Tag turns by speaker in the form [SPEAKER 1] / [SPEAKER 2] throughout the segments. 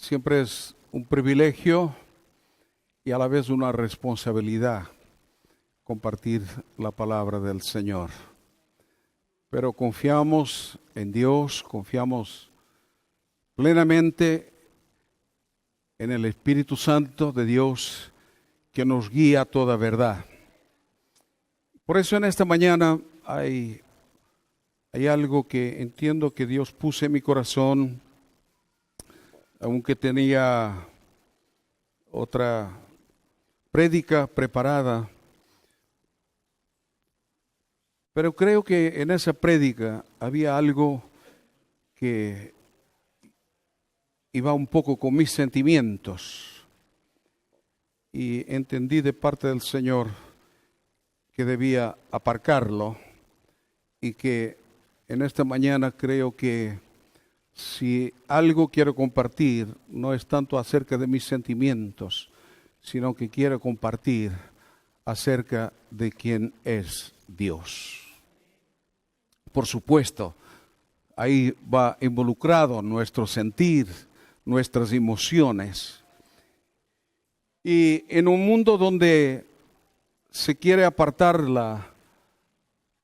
[SPEAKER 1] Siempre es un privilegio y a la vez una responsabilidad compartir la palabra del Señor. Pero confiamos en Dios, confiamos plenamente en el Espíritu Santo de Dios que nos guía a toda verdad. Por eso en esta mañana hay algo que entiendo que Dios puso en mi corazón, aunque tenía otra prédica preparada. Pero creo que en esa prédica había algo que iba un poco con mis sentimientos. Y entendí de parte del Señor que debía aparcarlo y que en esta mañana creo que si algo quiero compartir no es tanto acerca de mis sentimientos, sino que quiero compartir acerca de quién es Dios. Por supuesto, ahí va involucrado nuestro sentir, nuestras emociones. Y en un mundo donde se quiere apartar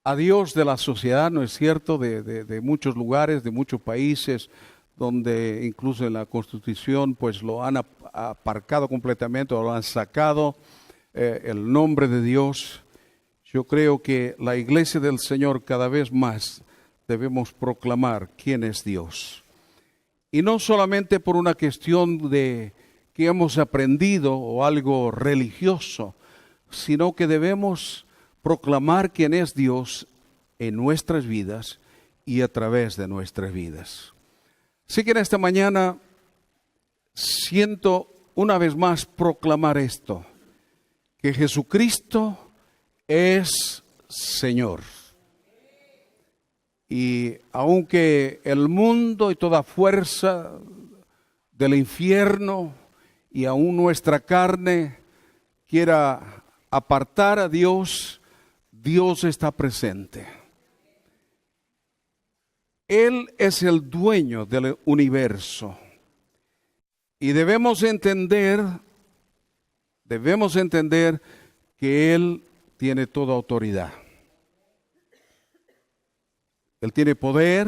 [SPEAKER 1] a Dios de la sociedad, ¿no es cierto?, de muchos lugares, de muchos países, donde incluso en la Constitución pues lo han aparcado completamente o lo han sacado el nombre de Dios. Yo creo que la iglesia del Señor cada vez más debemos proclamar quién es Dios. Y no solamente por una cuestión de que hemos aprendido o algo religioso, sino que debemos proclamar quién es Dios en nuestras vidas y a través de nuestras vidas. Así que en esta mañana siento una vez más proclamar esto, que Jesucristo es Señor. Y aunque el mundo y toda fuerza del infierno y aún nuestra carne quiera apartar a Dios, Dios está presente. Él es el dueño del universo. Y debemos entender que Él tiene toda autoridad. Él tiene poder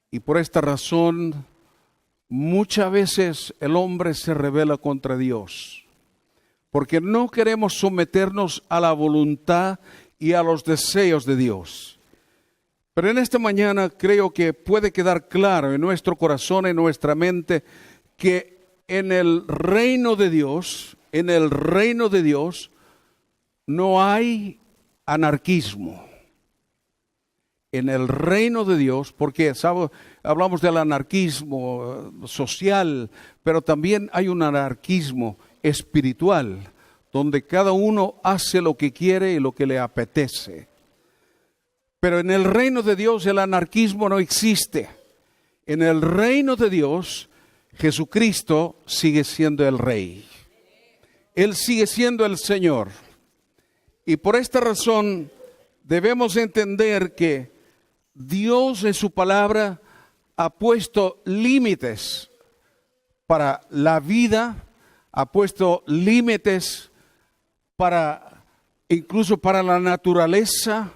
[SPEAKER 1] y por esta razón muchas veces el hombre se rebela contra Dios. Porque no queremos someternos a la voluntad y a los deseos de Dios. Pero en esta mañana creo que puede quedar claro en nuestro corazón, en nuestra mente, que en el reino de Dios, no hay anarquismo. En el reino de Dios, porque hablamos del anarquismo social, pero también hay un anarquismo espiritual, donde cada uno hace lo que quiere y lo que le apetece. Pero en el reino de Dios el anarquismo no existe. En el reino de Dios, Jesucristo sigue siendo el Rey. Él sigue siendo el Señor. Y por esta razón debemos entender que Dios en su palabra ha puesto límites para la vida, ha puesto límites incluso para la naturaleza,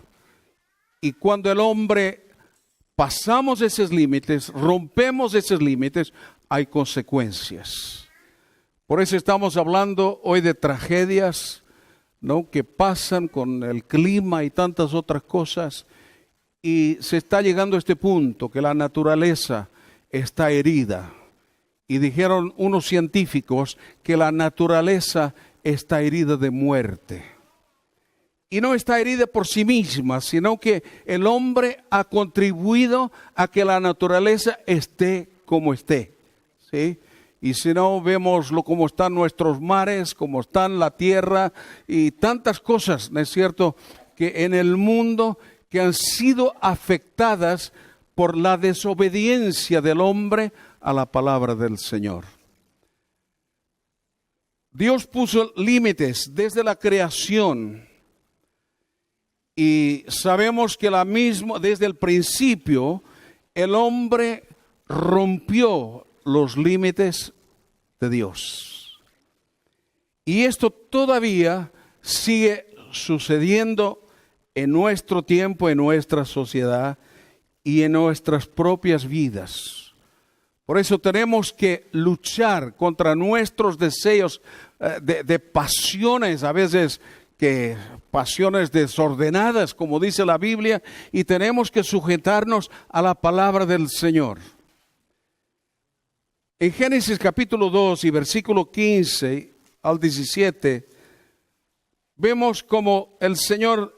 [SPEAKER 1] y cuando el hombre pasamos esos límites, rompemos esos límites, hay consecuencias. Por eso estamos hablando hoy de tragedias, ¿no?, que pasan con el clima y tantas otras cosas, y se está llegando a este punto que la naturaleza está herida. Y dijeron unos científicos que la naturaleza está herida de muerte. Y no está herida por sí misma, sino que el hombre ha contribuido a que la naturaleza esté como esté, ¿sí? Y si no, vemos cómo están nuestros mares, cómo está la tierra y tantas cosas, ¿no es cierto?, que en el mundo que han sido afectadas por la desobediencia del hombre a la palabra del Señor. Dios puso límites desde la creación y sabemos que desde el principio el hombre rompió los límites de Dios. Y esto todavía sigue sucediendo en nuestro tiempo, en nuestra sociedad y en nuestras propias vidas. Por eso tenemos que luchar contra nuestros deseos de pasiones, a veces pasiones desordenadas, como dice la Biblia, y tenemos que sujetarnos a la palabra del Señor. En Génesis capítulo 2 y versículo 15 al 17, vemos como el Señor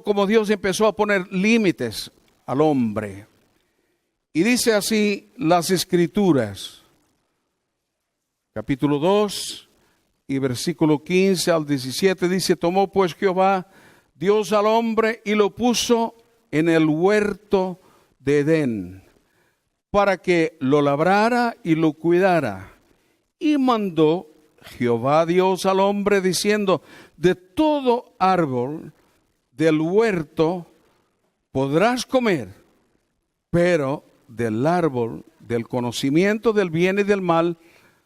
[SPEAKER 1] como Dios empezó a poner límites al hombre. Y dice así las Escrituras, capítulo 2 y versículo 15 al 17, dice: tomó pues Jehová Dios al hombre y lo puso en el huerto de Edén, para que lo labrara y lo cuidara. Y mandó Jehová Dios al hombre diciendo: de todo árbol del huerto podrás comer, pero del árbol del conocimiento del bien y del mal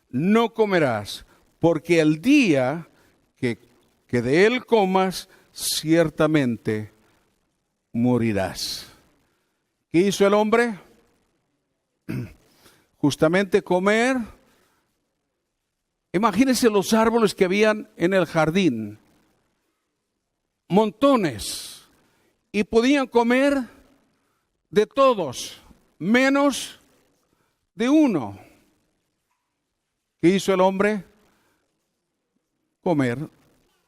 [SPEAKER 1] no comerás, porque el día que de él comas, ciertamente morirás. ¿Qué hizo el hombre? Justamente comer. Imagínense los árboles que habían en el jardín, montones, y podían comer de todos, menos de uno. ¿Qué hizo el hombre? Comer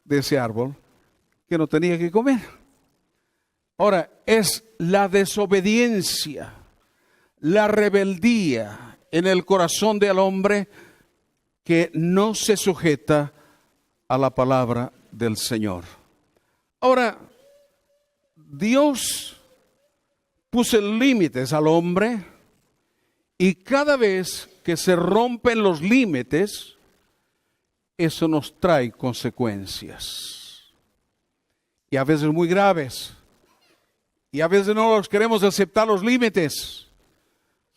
[SPEAKER 1] de ese árbol que no tenía que comer. Ahora, es la desobediencia, la rebeldía en el corazón del hombre que no se sujeta a la palabra del Señor. Ahora, Dios puso límites al hombre, y cada vez que se rompen los límites, eso nos trae consecuencias. Y a veces muy graves. Y a veces no los queremos aceptar los límites.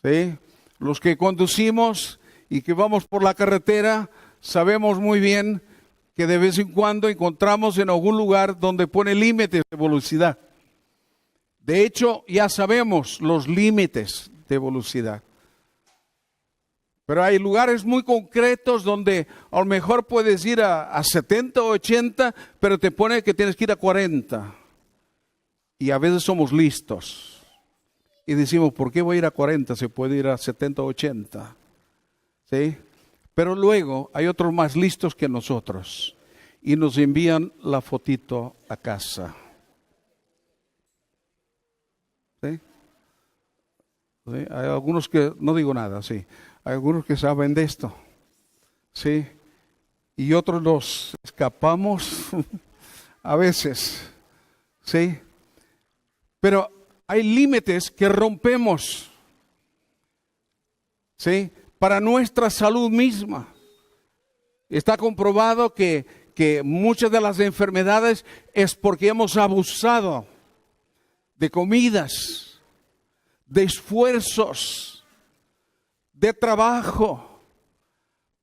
[SPEAKER 1] ¿Sí? Los que conducimos y que vamos por la carretera, sabemos muy bien que de vez en cuando encontramos en algún lugar donde pone límites de velocidad. De hecho, ya sabemos los límites de velocidad. Pero hay lugares muy concretos donde a lo mejor puedes ir a 70 o 80, pero te pone que tienes que ir a 40. Y a veces somos listos. Y decimos, ¿por qué voy a ir a 40? Se puede ir a 70 o 80. ¿Sí? Pero luego hay otros más listos que nosotros. Y nos envían la fotito a casa. ¿Sí? ¿Sí? Hay algunos que, no digo nada, sí. Hay algunos que saben de esto, ¿sí? Y otros nos escapamos a veces, ¿sí? Pero hay límites que rompemos, ¿sí? Para nuestra salud misma. Está comprobado que muchas de las enfermedades es porque hemos abusado de comidas, de esfuerzos, de trabajo.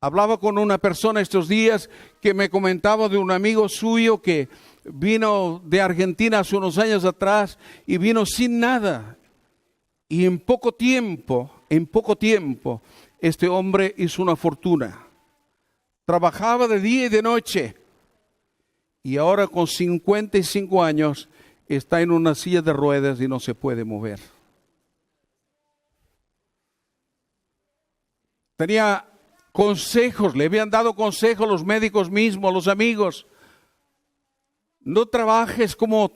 [SPEAKER 1] Hablaba con una persona estos días que me comentaba de un amigo suyo que vino de Argentina hace unos años atrás y vino sin nada. Y en poco tiempo, este hombre hizo una fortuna. Trabajaba de día y de noche. Y ahora con 55 años está en una silla de ruedas y no se puede mover. Tenía consejos, le habían dado consejos los médicos mismos, los amigos. No trabajes como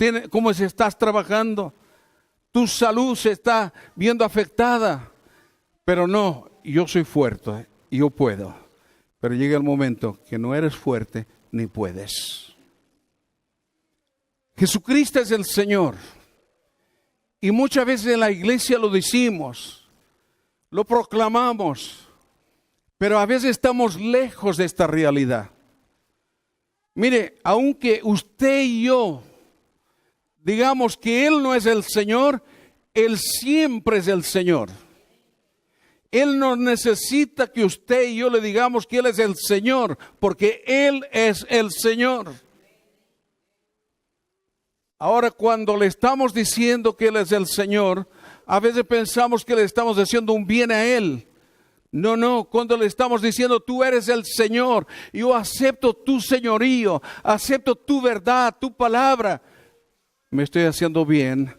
[SPEAKER 1] se estás trabajando. Tu salud se está viendo afectada. Pero no, yo soy fuerte, yo puedo. Pero llega el momento que no eres fuerte ni puedes. Jesucristo es el Señor. Y muchas veces en la iglesia lo decimos, lo proclamamos. Pero a veces estamos lejos de esta realidad. Mire, aunque usted y yo digamos que Él no es el Señor, Él siempre es el Señor. Él no necesita que usted y yo le digamos que Él es el Señor, porque Él es el Señor. Ahora, cuando le estamos diciendo que Él es el Señor, a veces pensamos que le estamos haciendo un bien a Él. No, cuando le estamos diciendo, tú eres el Señor, yo acepto tu señorío, acepto tu verdad, tu palabra, me estoy haciendo bien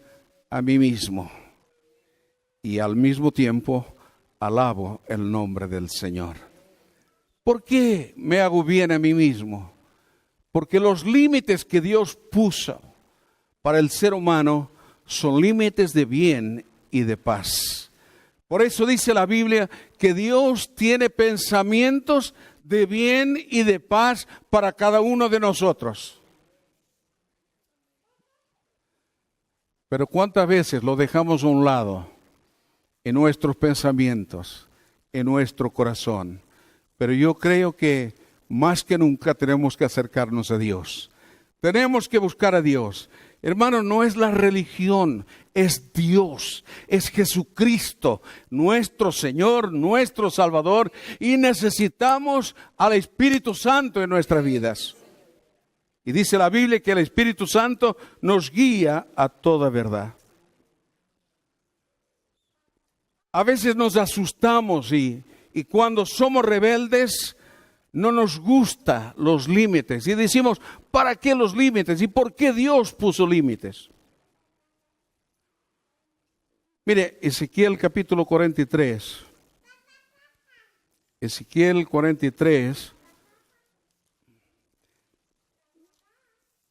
[SPEAKER 1] a mí mismo. Y al mismo tiempo, alabo el nombre del Señor. ¿Por qué me hago bien a mí mismo? Porque los límites que Dios puso para el ser humano son límites de bien y de paz. Por eso dice la Biblia que Dios tiene pensamientos de bien y de paz para cada uno de nosotros. Pero ¿cuántas veces lo dejamos a un lado en nuestros pensamientos, en nuestro corazón? Pero yo creo que más que nunca tenemos que acercarnos a Dios. Tenemos que buscar a Dios. Hermano, no es la religión, es Dios, es Jesucristo, nuestro Señor, nuestro Salvador, y necesitamos al Espíritu Santo en nuestras vidas. Y dice la Biblia que el Espíritu Santo nos guía a toda verdad. A veces nos asustamos y cuando somos rebeldes, no nos gustan los límites y decimos, ¿para qué los límites? ¿Y por qué Dios puso límites? Mire, Ezequiel capítulo 43. Ezequiel 43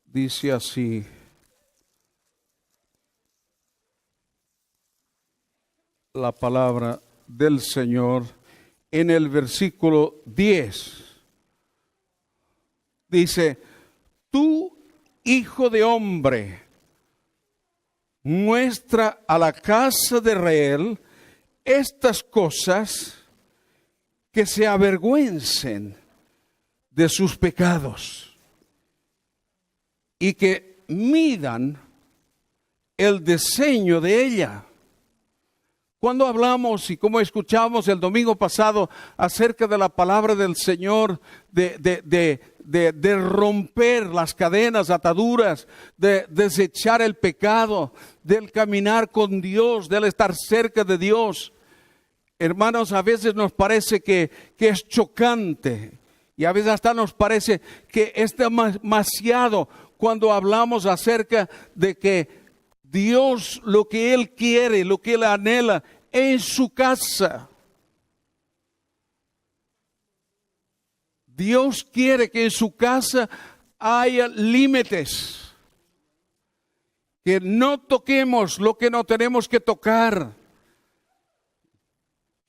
[SPEAKER 1] dice así. La palabra del Señor en el versículo 10. Dice, tú, hijo de hombre, muestra a la casa de Israel estas cosas, que se avergüencen de sus pecados y que midan el diseño de ella. Cuando hablamos y como escuchamos el domingo pasado acerca de la palabra del Señor, de romper las cadenas, ataduras, de desechar el pecado, del caminar con Dios, del estar cerca de Dios. Hermanos, a veces nos parece que es chocante y a veces hasta nos parece que es demasiado cuando hablamos acerca de que Dios, lo que Él quiere, lo que Él anhela en su casa. Dios quiere que en su casa haya límites. Que no toquemos lo que no tenemos que tocar.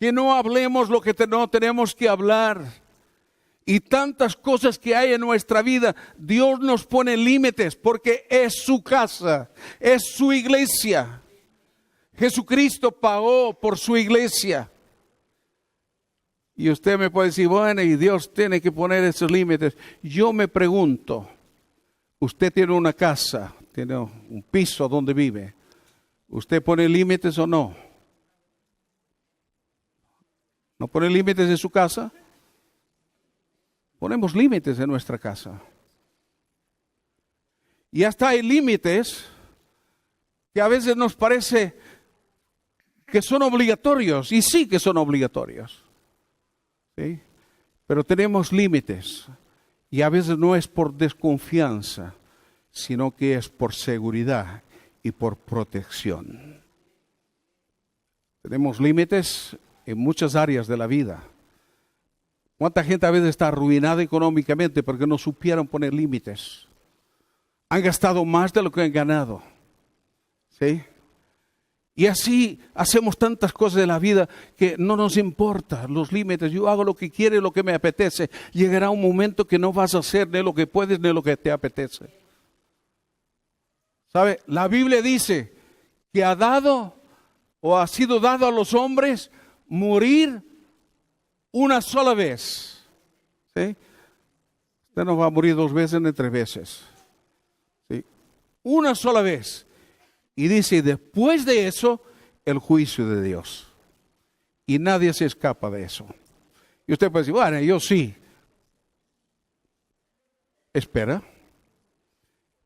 [SPEAKER 1] Que no hablemos lo que no tenemos que hablar. Y tantas cosas que hay en nuestra vida, Dios nos pone límites porque es su casa, es su iglesia. Jesucristo pagó por su iglesia. Y usted me puede decir, bueno, y Dios tiene que poner esos límites. Yo me pregunto, usted tiene una casa, tiene un piso donde vive. ¿Usted pone límites o no? ¿No pone límites en su casa? Ponemos límites en nuestra casa. Y hasta hay límites que a veces nos parece que son obligatorios. Y sí que son obligatorios. ¿Sí? Pero tenemos límites. Y a veces no es por desconfianza, sino que es por seguridad y por protección. Tenemos límites en muchas áreas de la vida. ¿Cuánta gente a veces está arruinada económicamente porque no supieron poner límites? Han gastado más de lo que han ganado. ¿Sí? Y así hacemos tantas cosas de la vida que no nos importa los límites. Yo hago lo que quiero y lo que me apetece. Llegará un momento que no vas a hacer ni lo que puedes ni lo que te apetece. ¿Sabe? La Biblia dice que ha dado o ha sido dado a los hombres morir una sola vez. ¿Sí? Usted no va a morir 2 veces ni 3 veces. ¿Sí? Una sola vez. Y dice, después de eso, el juicio de Dios. Y nadie se escapa de eso. Y usted puede decir, bueno, yo sí. Espera.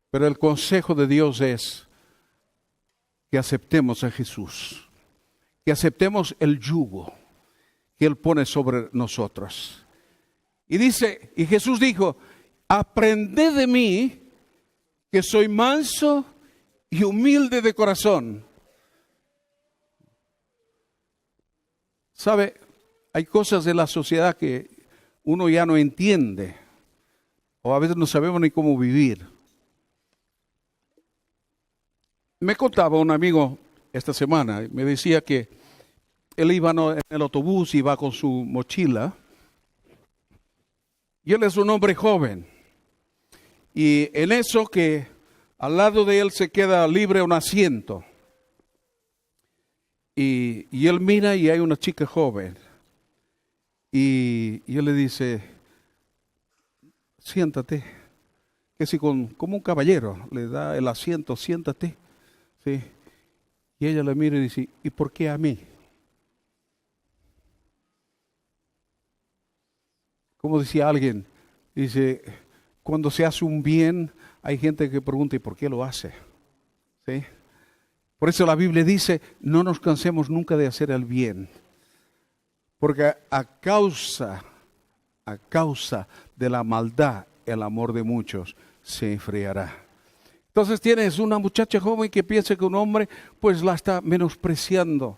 [SPEAKER 1] Pero el consejo de Dios es que aceptemos a Jesús. Que aceptemos el yugo que Él pone sobre nosotros. Y dice, y Jesús dijo, aprended de mí, que soy manso y humilde de corazón. ¿Sabe? Hay cosas de la sociedad que uno ya no entiende, o a veces no sabemos ni cómo vivir. Me contaba un amigo esta semana, me decía que él iba en el autobús, iba con su mochila, y él es un hombre joven. Y en eso que al lado de él se queda libre un asiento. Y él mira y hay una chica joven. Y él le dice, siéntate. Que si como un caballero le da el asiento, siéntate. ¿Sí? Y ella le mira y dice, ¿y por qué a mí? Como decía alguien, dice, cuando se hace un bien, hay gente que pregunta, ¿y por qué lo hace? ¿Sí? Por eso la Biblia dice, no nos cansemos nunca de hacer el bien. Porque a causa de la maldad, el amor de muchos se enfriará. Entonces tienes una muchacha joven que piensa que un hombre pues la está menospreciando,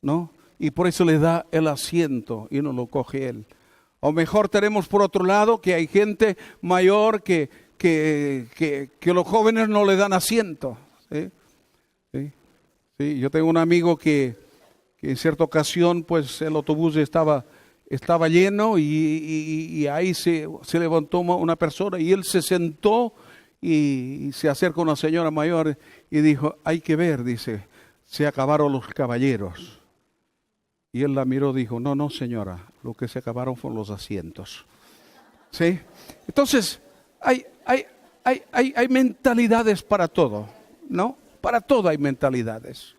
[SPEAKER 1] ¿no? Y por eso le da el asiento y no lo coge él. O mejor tenemos por otro lado que hay gente mayor que los jóvenes no le dan asiento. ¿Sí? ¿Sí? Sí, yo tengo un amigo que en cierta ocasión pues el autobús estaba lleno y ahí se levantó una persona y él se sentó y se acercó a una señora mayor y dijo, hay que ver, dice, se acabaron los caballeros. Y él la miró y dijo, no señora, lo que se acabaron fueron los asientos. ¿Sí? Entonces, hay mentalidades para todo, ¿no? Para todo hay mentalidades.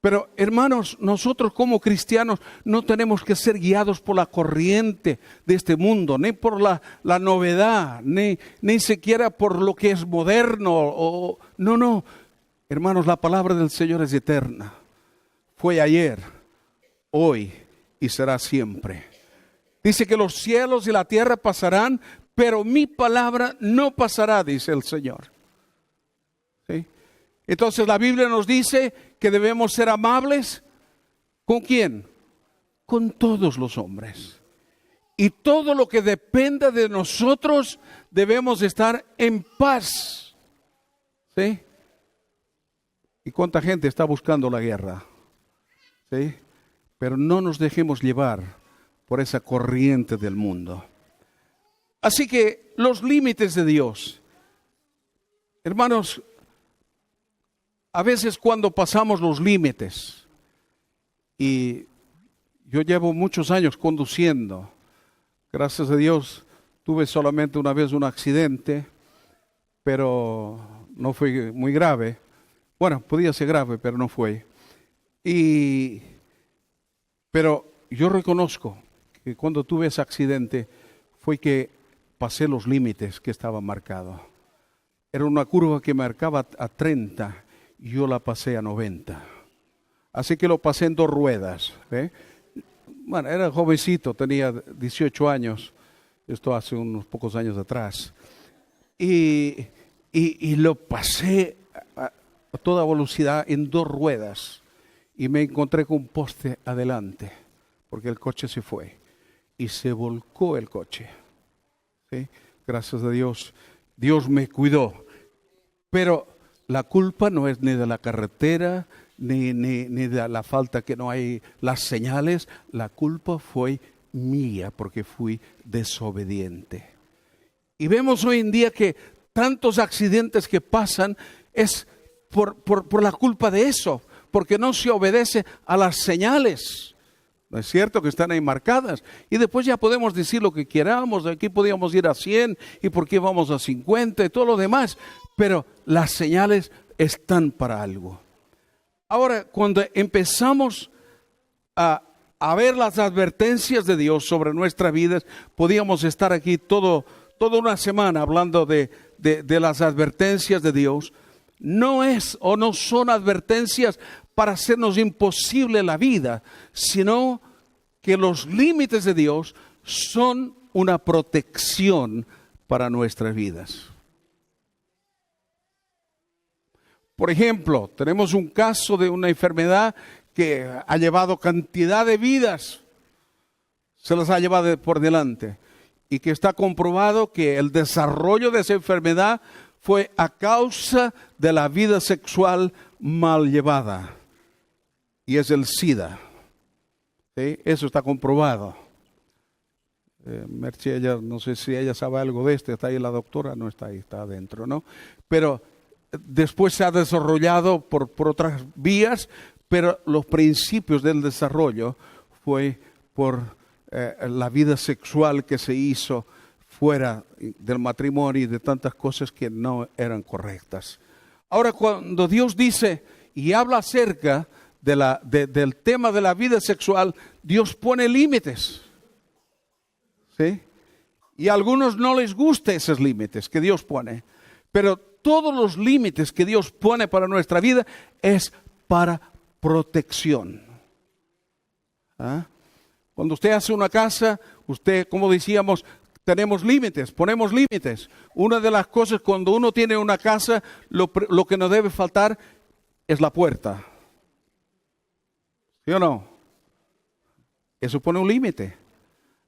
[SPEAKER 1] Pero hermanos, nosotros como cristianos no tenemos que ser guiados por la corriente de este mundo, ni por la novedad, ni siquiera por lo que es moderno. No. Hermanos, la palabra del Señor es eterna. Fue ayer, hoy y será siempre. Dice que los cielos y la tierra pasarán, pero mi palabra no pasará, dice el Señor. ¿Sí? Entonces la Biblia nos dice que debemos ser amables. ¿Con quién? Con todos los hombres. Y todo lo que dependa de nosotros debemos estar en paz. ¿Sí? ¿Y cuánta gente está buscando la guerra? ¿Sí? Pero no nos dejemos llevar por esa corriente del mundo. Así que los límites de Dios. Hermanos, a veces cuando pasamos los límites, y yo llevo muchos años conduciendo, gracias a Dios tuve solamente una vez un accidente, pero no fue muy grave. Bueno, podía ser grave, pero no fue. Pero yo reconozco que cuando tuve ese accidente fue que pasé los límites que estaban marcados. Era una curva que marcaba a 30 y yo la pasé a 90. Así que lo pasé en 2 ruedas. Bueno, era jovencito, tenía 18 años. Esto hace unos pocos años atrás. Y lo pasé a toda velocidad en 2 ruedas. Y me encontré con un poste adelante, porque el coche se fue. Y se volcó el coche. ¿Sí? Gracias a Dios, Dios me cuidó. Pero la culpa no es ni de la carretera, ni de la falta que no hay las señales. La culpa fue mía, porque fui desobediente. Y vemos hoy en día que tantos accidentes que pasan es por la culpa de eso. Porque no se obedece a las señales. ¿No es cierto que están ahí marcadas? Y después ya podemos decir lo que queramos, de aquí podíamos ir a 100 y por qué vamos a 50 y todo lo demás. Pero las señales están para algo. Ahora, cuando empezamos a ver las advertencias de Dios sobre nuestras vidas. Podíamos estar aquí toda una semana hablando de las advertencias de Dios. No es o no son advertencias para hacernos imposible la vida, sino que los límites de Dios son una protección para nuestras vidas. Por ejemplo, tenemos un caso de una enfermedad que ha llevado cantidad de vidas, se las ha llevado por delante, y que está comprobado que el desarrollo de esa enfermedad fue a causa de la vida sexual mal llevada, y es el SIDA. ¿Sí? Eso está comprobado. Merche, ella, no sé si ella sabe algo de esto, está ahí la doctora, no está ahí, está adentro, ¿no? Pero después se ha desarrollado por otras vías, pero los principios del desarrollo fue por la vida sexual que se hizo fuera del matrimonio y de tantas cosas que no eran correctas. Ahora, cuando Dios dice y habla acerca del tema de la vida sexual, Dios pone límites. ¿Sí? Y a algunos no les gustan esos límites que Dios pone, pero todos los límites que Dios pone para nuestra vida es para protección. ¿Ah? Cuando usted hace una casa, usted, como decíamos, tenemos límites, ponemos límites. Una de las cosas cuando uno tiene una casa, lo que no debe faltar es la puerta. ¿Sí o no? Eso pone un límite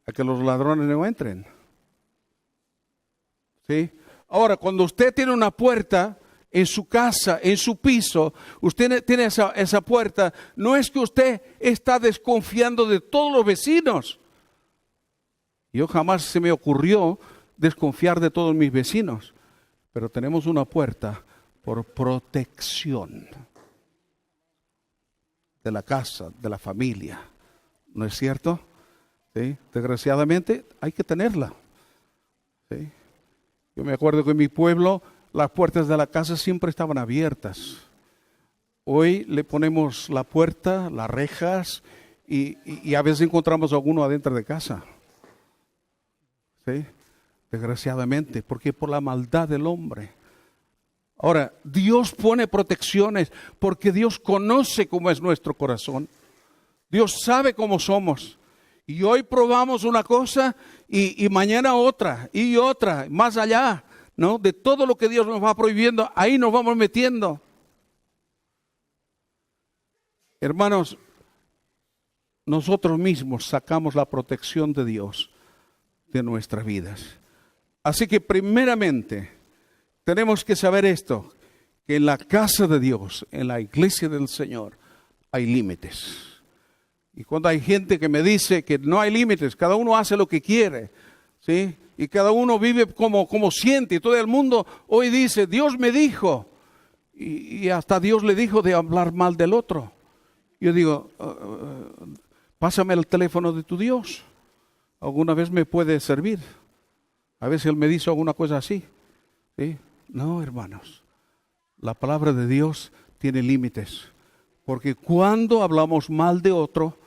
[SPEAKER 1] a que los ladrones no entren. ¿Sí? Ahora, cuando usted tiene una puerta en su casa, en su piso, usted tiene esa puerta, no es que usted está desconfiando de todos los vecinos. Yo jamás se me ocurrió desconfiar de todos mis vecinos, pero tenemos una puerta por protección de la casa, de la familia. ¿No es cierto? ¿Sí? Desgraciadamente hay que tenerla. ¿Sí? Yo me acuerdo que en mi pueblo las puertas de la casa siempre estaban abiertas. Hoy le ponemos la puerta, las rejas y a veces encontramos a alguno adentro de casa. ¿Sí? Desgraciadamente, porque por la maldad del hombre. Ahora, Dios pone protecciones porque Dios conoce cómo es nuestro corazón. Dios sabe cómo somos. Y hoy probamos una cosa y mañana otra y otra, más allá, ¿no? De todo lo que Dios nos va prohibiendo, ahí nos vamos metiendo. Hermanos, nosotros mismos sacamos la protección de Dios de nuestras vidas. Así que primeramente tenemos que saber esto, que en la casa de Dios, en la iglesia del Señor, hay límites. Y cuando hay gente que me dice que no hay límites, cada uno hace lo que quiere, ¿sí? Y cada uno vive como siente. Y todo el mundo hoy dice, Dios me dijo. Y hasta Dios le dijo de hablar mal del otro. Yo digo, pásame el teléfono de tu Dios. Alguna vez me puede servir. A veces Él me dice alguna cosa así. ¿Sí? No, hermanos. La palabra de Dios tiene límites. Porque cuando hablamos mal de otro,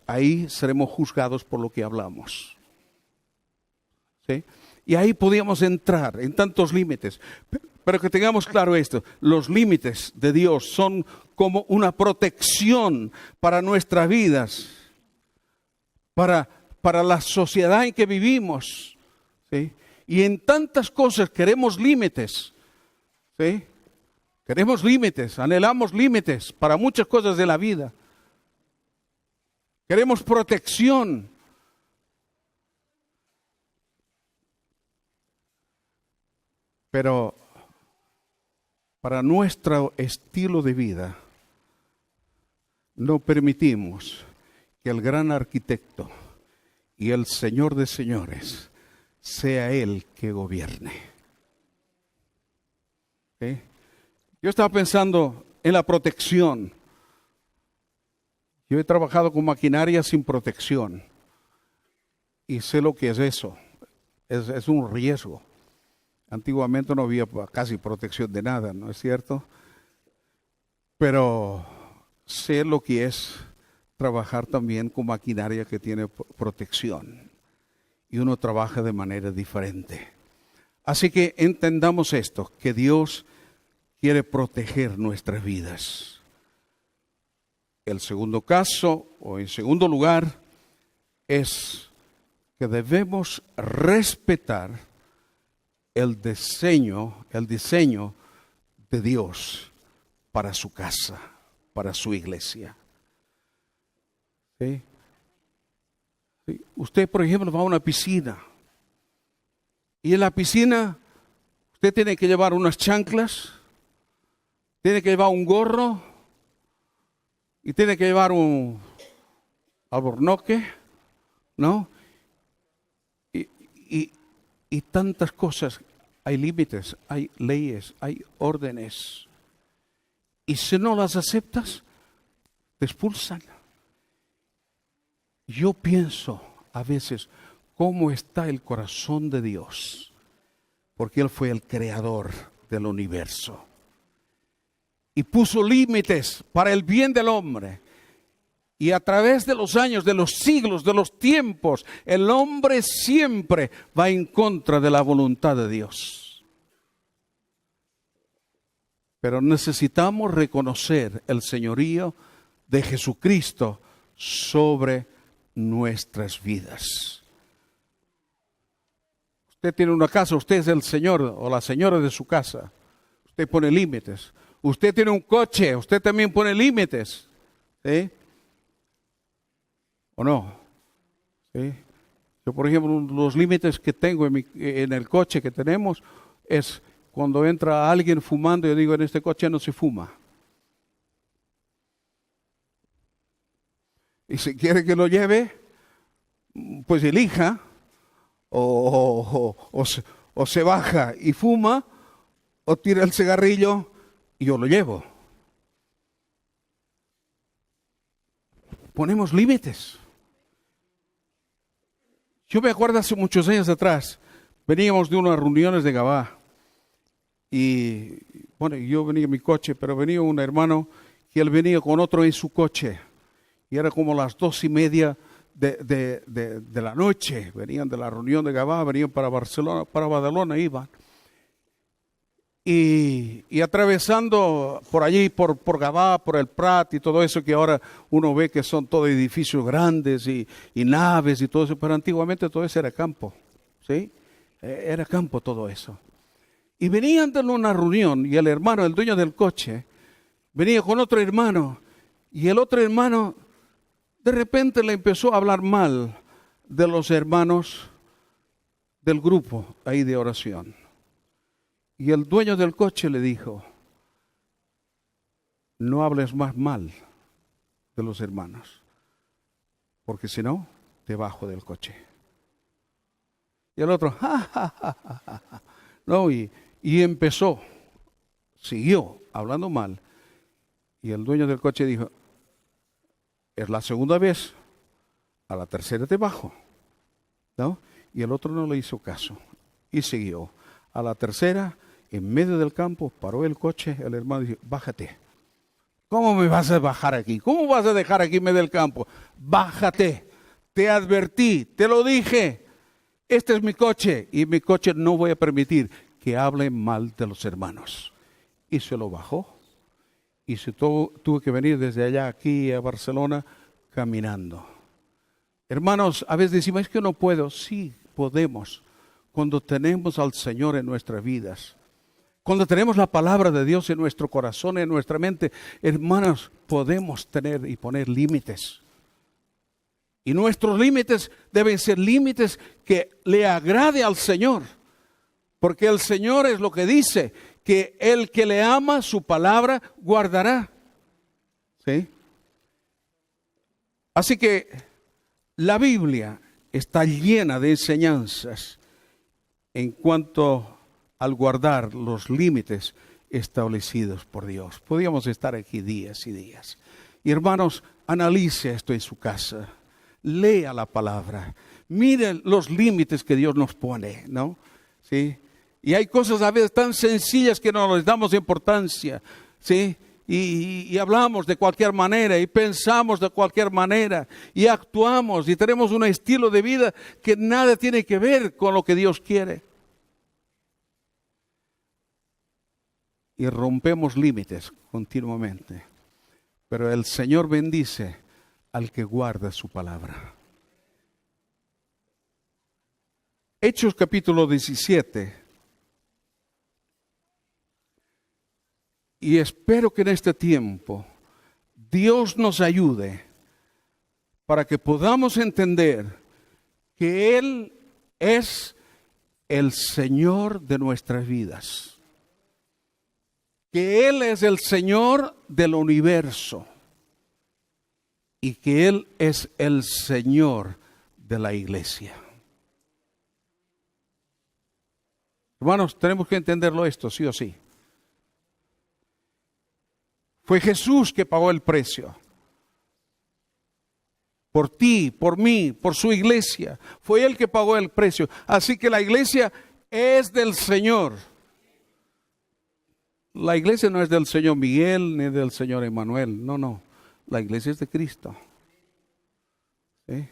[SPEAKER 1] ahí seremos juzgados por lo que hablamos. ¿Sí? Y ahí podíamos entrar en tantos límites. Pero que tengamos claro esto, los límites de Dios son como una protección para nuestras vidas, para la sociedad en que vivimos. ¿Sí? Y en tantas cosas queremos límites. ¿Sí? Queremos límites, anhelamos límites para muchas cosas de la vida. Queremos protección. Pero para nuestro estilo de vida no permitimos que el gran arquitecto y el Señor de señores sea Él que gobierne. ¿Sí? Yo estaba pensando en la protección. Yo he trabajado con maquinaria sin protección y sé lo que es eso. Es un riesgo. Antiguamente no había casi protección de nada, ¿no es cierto? Pero sé lo que es trabajar también con maquinaria que tiene protección. Y uno trabaja de manera diferente. Así que entendamos esto, que Dios quiere proteger nuestras vidas. El segundo caso, o en segundo lugar, es que debemos respetar el diseño de Dios para su casa, para su iglesia. ¿Sí? ¿Sí? Usted, por ejemplo, va a una piscina y en la piscina usted tiene que llevar unas chanclas, tiene que llevar un gorro y tiene que llevar un albornoque, ¿no? Y tantas cosas. Hay límites, hay leyes, hay órdenes. Y si no las aceptas, te expulsan. Yo pienso a veces cómo está el corazón de Dios, porque Él fue el creador del universo. Y puso límites para el bien del hombre. Y a través de los años, de los siglos, de los tiempos, el hombre siempre va en contra de la voluntad de Dios. Pero necesitamos reconocer el señorío de Jesucristo sobre nuestras vidas. Usted tiene una casa, usted es el señor o la señora de su casa. Usted pone límites. Usted tiene un coche, usted también pone límites. ¿Sí? ¿O no? ¿Sí? Yo, por ejemplo, los límites que tengo en el coche que tenemos es cuando entra alguien fumando, yo digo, en este coche no se fuma. Y si quiere que lo lleve, pues elija, o se baja y fuma, o tira el cigarrillo y yo lo llevo. Ponemos límites. Yo me acuerdo hace muchos años atrás, veníamos de unas reuniones de Gabá y bueno, yo venía en mi coche, pero venía un hermano que él venía con otro en su coche y era como las 2:30 de la noche, venían de la reunión de Gabá, venían para Barcelona, para Badalona iban. Y atravesando por allí, por Gabá, por el Prat y todo eso que ahora uno ve que son todos edificios grandes y naves y todo eso, pero antiguamente todo eso era campo, ¿sí? Era campo todo eso. Y venían de una reunión y el hermano, el dueño del coche, venía con otro hermano y el otro hermano de repente le empezó a hablar mal de los hermanos del grupo ahí de oración. Y el dueño del coche le dijo, no hables más mal de los hermanos, porque si no, te bajo del coche. Y el otro, no, y siguió hablando mal. Y el dueño del coche dijo, es la segunda vez, a la tercera te bajo, ¿no? Y el otro no le hizo caso y siguió. A la tercera, en medio del campo, paró el coche, el hermano dijo, bájate. ¿Cómo me vas a bajar aquí? ¿Cómo vas a dejar aquí en medio del campo? Bájate, te advertí, te lo dije. Este es mi coche y mi coche no voy a permitir que hablen mal de los hermanos. Y se lo bajó y tuvo que venir desde allá aquí a Barcelona caminando. Hermanos, a veces decimos, es que no puedo. Sí, podemos. Cuando tenemos al Señor en nuestras vidas, cuando tenemos la palabra de Dios en nuestro corazón, en nuestra mente, hermanos, podemos tener y poner límites. Y nuestros límites deben ser límites que le agrade al Señor. Porque el Señor es lo que dice, que el que le ama, su palabra guardará. ¿Sí? Así que la Biblia está llena de enseñanzas en cuanto al guardar los límites establecidos por Dios. Podríamos estar aquí días y días. Y hermanos, analice esto en su casa. Lea la palabra. Mire los límites que Dios nos pone, ¿no? ¿Sí? Y hay cosas a veces tan sencillas que no les damos importancia, ¿sí? y hablamos de cualquier manera y pensamos de cualquier manera y actuamos y tenemos un estilo de vida que nada tiene que ver con lo que Dios quiere. Y rompemos límites continuamente. Pero el Señor bendice al que guarda su palabra. Hechos capítulo 17. Y espero que en este tiempo Dios nos ayude para que podamos entender que Él es el Señor de nuestras vidas. Que Él es el Señor del universo. Y que Él es el Señor de la iglesia. Hermanos, tenemos que entenderlo esto, sí o sí. Fue Jesús que pagó el precio. Por ti, por mí, por su iglesia. Fue Él que pagó el precio. Así que la iglesia es del Señor. La iglesia no es del Señor Miguel ni del Señor Emanuel. No. La iglesia es de Cristo. ¿Sí?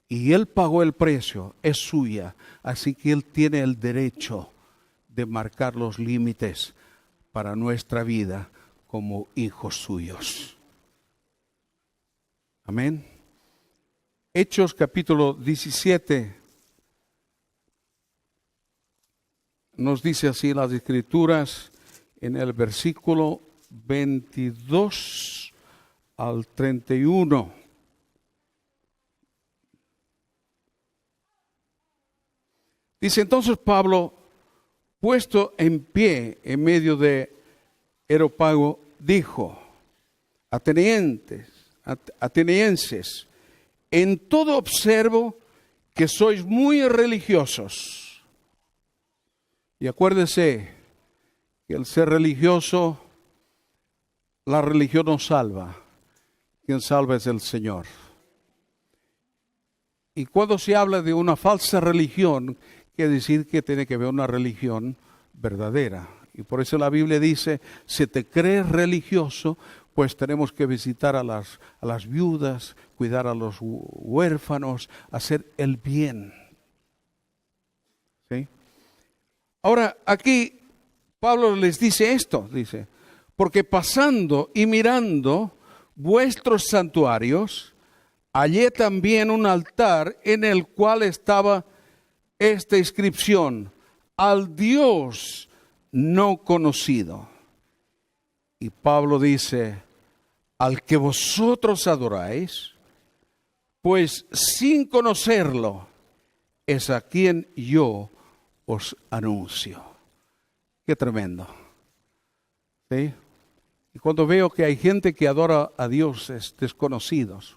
[SPEAKER 1] Y Él pagó el precio. Es suya. Así que Él tiene el derecho de marcar los límites para nuestra vida como hijos suyos. Amén. Hechos capítulo 17. Nos dice así las Escrituras en el versículo 22 al 31. Dice entonces Pablo, puesto en pie en medio de Areópago, dijo: atenienses, en todo observo que sois muy religiosos. Y acuérdese que el ser religioso, la religión no salva. Quien salva es el Señor. Y cuando se habla de una falsa religión, quiere decir que tiene que haber una religión verdadera. Y por eso la Biblia dice, si te crees religioso, pues tenemos que visitar a las viudas, cuidar a los huérfanos, hacer el bien. ¿Sí? Ahora, aquí Pablo les dice esto, dice, porque pasando y mirando vuestros santuarios, hallé también un altar en el cual estaba esta inscripción: al Dios no conocido. Y Pablo dice, al que vosotros adoráis, pues sin conocerlo, es a quien yo os anuncio. Qué tremendo. ¿Sí? Y cuando veo que hay gente que adora a dioses desconocidos,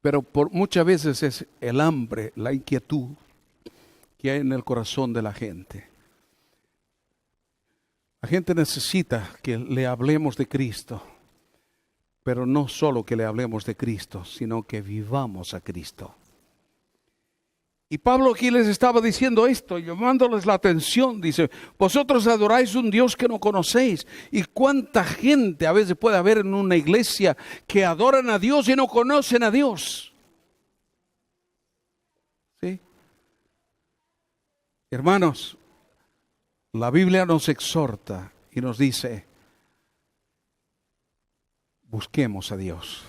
[SPEAKER 1] pero por muchas veces es el hambre, la inquietud que hay en el corazón de la gente. La gente necesita que le hablemos de Cristo, pero no solo que le hablemos de Cristo, sino que vivamos a Cristo. Y Pablo aquí les estaba diciendo esto, llamándoles la atención. Dice, vosotros adoráis un Dios que no conocéis. ¿Y cuánta gente a veces puede haber en una iglesia que adoran a Dios y no conocen a Dios? ¿Sí? Hermanos, la Biblia nos exhorta y nos dice, busquemos a Dios,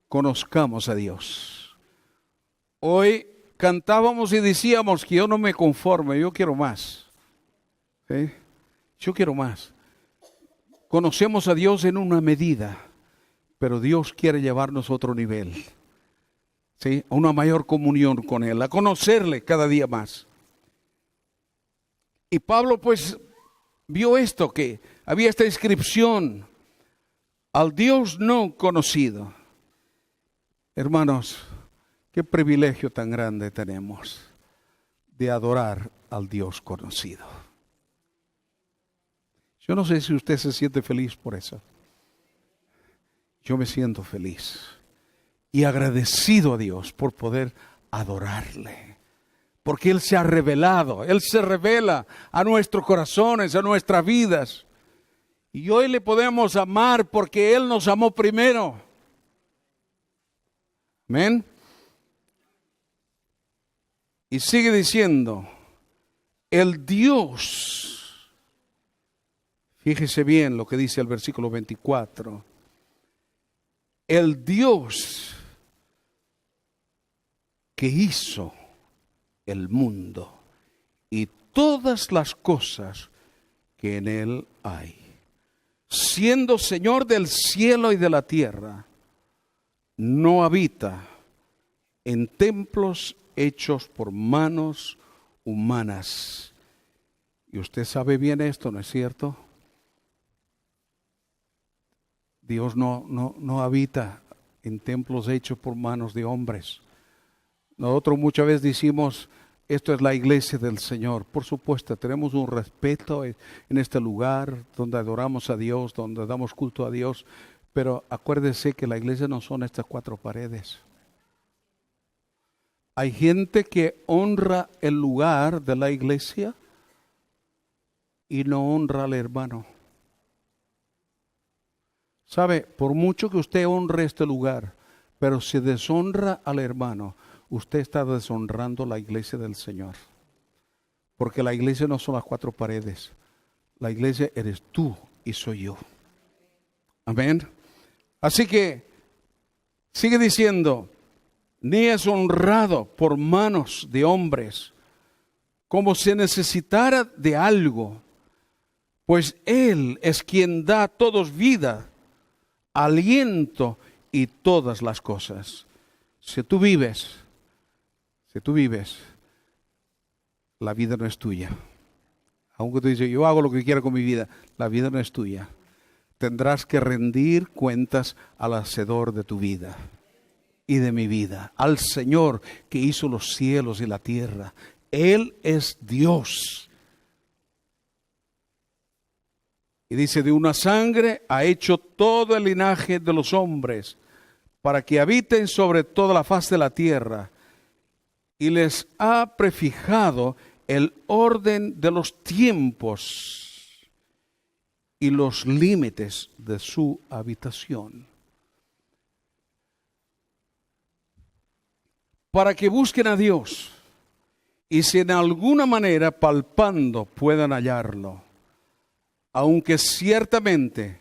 [SPEAKER 1] conozcamos a Dios. Hoy cantábamos y decíamos que yo no me conformo, yo quiero más. ¿Sí? Yo quiero más. Conocemos a Dios en una medida, pero Dios quiere llevarnos a otro nivel. ¿Sí? A una mayor comunión con Él, a conocerle cada día más. Y Pablo pues vio esto, que había esta inscripción, al Dios no conocido. Hermanos, qué privilegio tan grande tenemos de adorar al Dios conocido. Yo no sé si usted se siente feliz por eso. Yo me siento feliz y agradecido a Dios por poder adorarle, porque Él se ha revelado, Él se revela a nuestros corazones, a nuestras vidas. Y hoy le podemos amar porque Él nos amó primero. Amén. Y sigue diciendo, el Dios, fíjese bien lo que dice el versículo 24, el Dios que hizo el mundo y todas las cosas que en él hay, siendo Señor del cielo y de la tierra, no habita en templos hechos por manos humanas. Y usted sabe bien esto, ¿no es cierto? Dios no habita en templos hechos por manos de hombres. Nosotros muchas veces decimos, esto es la iglesia del Señor. Por supuesto, tenemos un respeto en este lugar donde adoramos a Dios, donde damos culto a Dios, pero acuérdese que la iglesia no son estas cuatro paredes. Hay gente que honra el lugar de la iglesia y no honra al hermano. ¿Sabe? Por mucho que usted honre este lugar, pero si deshonra al hermano, usted está deshonrando la iglesia del Señor. Porque la iglesia no son las cuatro paredes. La iglesia eres tú y soy yo. Amén. Así que sigue diciendo, ni es honrado por manos de hombres, como si necesitara de algo, pues Él es quien da a todos vida, aliento y todas las cosas. Si tú vives, la vida no es tuya. Aunque tú dices, yo hago lo que quiera con mi vida, la vida no es tuya. Tendrás que rendir cuentas al Hacedor de tu vida y de mi vida, al Señor que hizo los cielos y la tierra. Él es Dios. Y dice, de una sangre ha hecho todo el linaje de los hombres, para que habiten sobre toda la faz de la tierra, y les ha prefijado el orden de los tiempos y los límites de su habitación, para que busquen a Dios, y si en alguna manera palpando puedan hallarlo, aunque ciertamente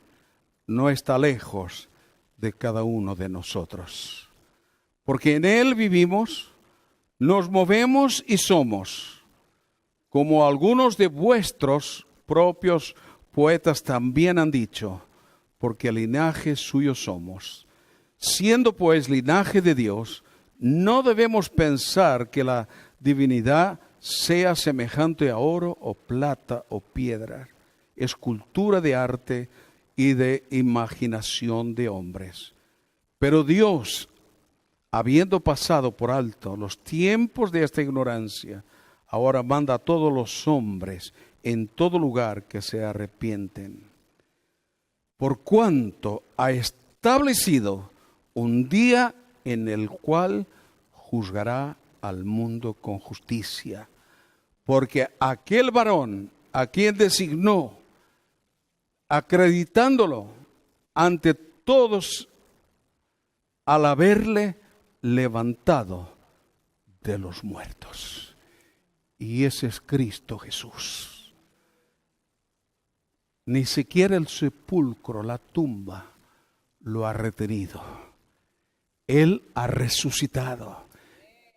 [SPEAKER 1] no está lejos de cada uno de nosotros. Porque en Él vivimos, nos movemos y somos, como algunos de vuestros propios poetas también han dicho, porque linaje suyo somos. Siendo pues linaje de Dios, no debemos pensar que la divinidad sea semejante a oro o plata o piedra, escultura de arte y de imaginación de hombres. Pero Dios, habiendo pasado por alto los tiempos de esta ignorancia, ahora manda a todos los hombres en todo lugar que se arrepienten. Por cuanto ha establecido un día en el cual juzgará al mundo con justicia, porque aquel varón a quien designó, acreditándolo ante todos al haberle levantado de los muertos. Y ese es Cristo Jesús. Ni siquiera el sepulcro, la tumba, lo ha retenido. Él ha resucitado.